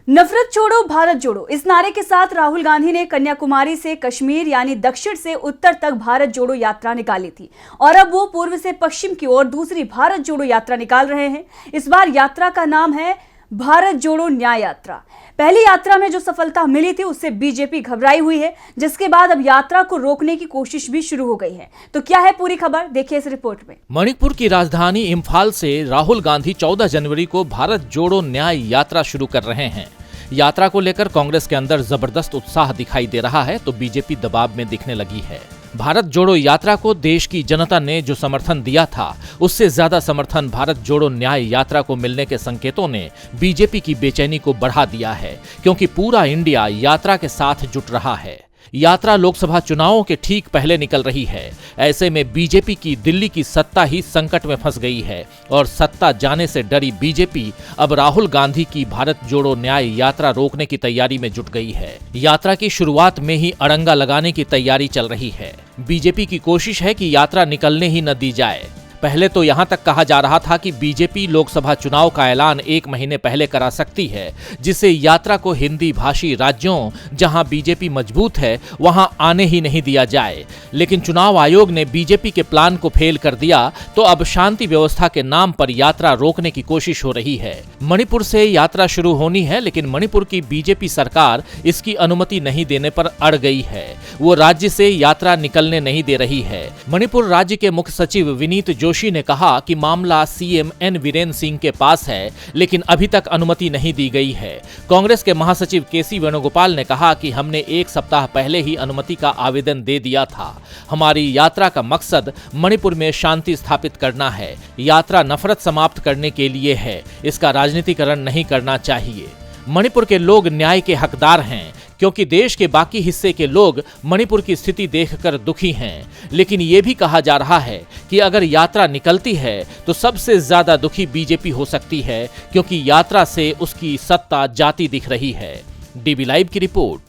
नफरत छोड़ो भारत जोड़ो, इस नारे के साथ राहुल गांधी ने कन्याकुमारी से कश्मीर यानी दक्षिण से उत्तर तक भारत जोड़ो यात्रा निकाली थी और अब वो पूर्व से पश्चिम की ओर दूसरी भारत जोड़ो यात्रा निकाल रहे हैं। इस बार यात्रा का नाम है भारत जोड़ो न्याय यात्रा। पहली यात्रा में जो सफलता मिली थी उससे बीजेपी घबराई हुई है, जिसके बाद अब यात्रा को रोकने की कोशिश भी शुरू हो गई है। तो क्या है पूरी खबर, देखिए इस रिपोर्ट में। मणिपुर की राजधानी इम्फाल से राहुल गांधी 14 जनवरी को भारत जोड़ो न्याय यात्रा शुरू कर रहे हैं। यात्रा को लेकर कांग्रेस के अंदर जबरदस्त उत्साह दिखाई दे रहा है तो बीजेपी दबाव में दिखने लगी है। भारत जोड़ो यात्रा को देश की जनता ने जो समर्थन दिया था, उससे ज्यादा समर्थन भारत जोड़ो न्याय यात्रा को मिलने के संकेतों ने बीजेपी की बेचैनी को बढ़ा दिया है, क्योंकि पूरा इंडिया यात्रा के साथ जुट रहा है। यात्रा लोकसभा चुनावों के ठीक पहले निकल रही है। ऐसे में बीजेपी की दिल्ली की सत्ता ही संकट में फंस गई है और सत्ता जाने से डरी बीजेपी अब राहुल गांधी की भारत जोड़ो न्याय यात्रा रोकने की तैयारी में जुट गई है। यात्रा की शुरुआत में ही अड़ंगा लगाने की तैयारी चल रही है। बीजेपी की कोशिश है कि यात्रा निकलने ही न दी जाए। पहले तो यहां तक कहा जा रहा था कि बीजेपी लोकसभा चुनाव का ऐलान 1 महीने पहले करा सकती है, जिससे यात्रा को हिंदी भाषी राज्यों जहां बीजेपी मजबूत है वहां आने ही नहीं दिया जाए। लेकिन चुनाव आयोग ने बीजेपी के प्लान को फेल कर दिया, तो अब शांति व्यवस्था के नाम पर यात्रा रोकने की कोशिश हो रही है। मणिपुर से यात्रा शुरू होनी है, लेकिन मणिपुर की बीजेपी सरकार इसकी अनुमति नहीं देने पर अड़ गई है। वो राज्य से यात्रा निकलने नहीं दे रही है। मणिपुर राज्य के मुख्य सचिव विनीत जोशी ने कहा कि मामला सीएम एन बीरेन सिंह के पास है, लेकिन अभी तक अनुमति नहीं दी गई है। कांग्रेस के महासचिव केसी वेणुगोपाल ने कहा कि हमने 1 सप्ताह पहले ही अनुमति का आवेदन दे दिया था। हमारी यात्रा का मकसद मणिपुर में शांति स्थापित करना है। यात्रा नफरत समाप्त करने के लिए है, इसका राजनीतिकरण नहीं करना चाहिए। मणिपुर के लोग न्याय के हकदार हैं, क्योंकि देश के बाकी हिस्से के लोग मणिपुर की स्थिति देखकर दुखी हैं। लेकिन ये भी कहा जा रहा है कि अगर यात्रा निकलती है तो सबसे ज्यादा दुखी बीजेपी हो सकती है, क्योंकि यात्रा से उसकी सत्ता जाती दिख रही है। डीबी लाइव की रिपोर्ट।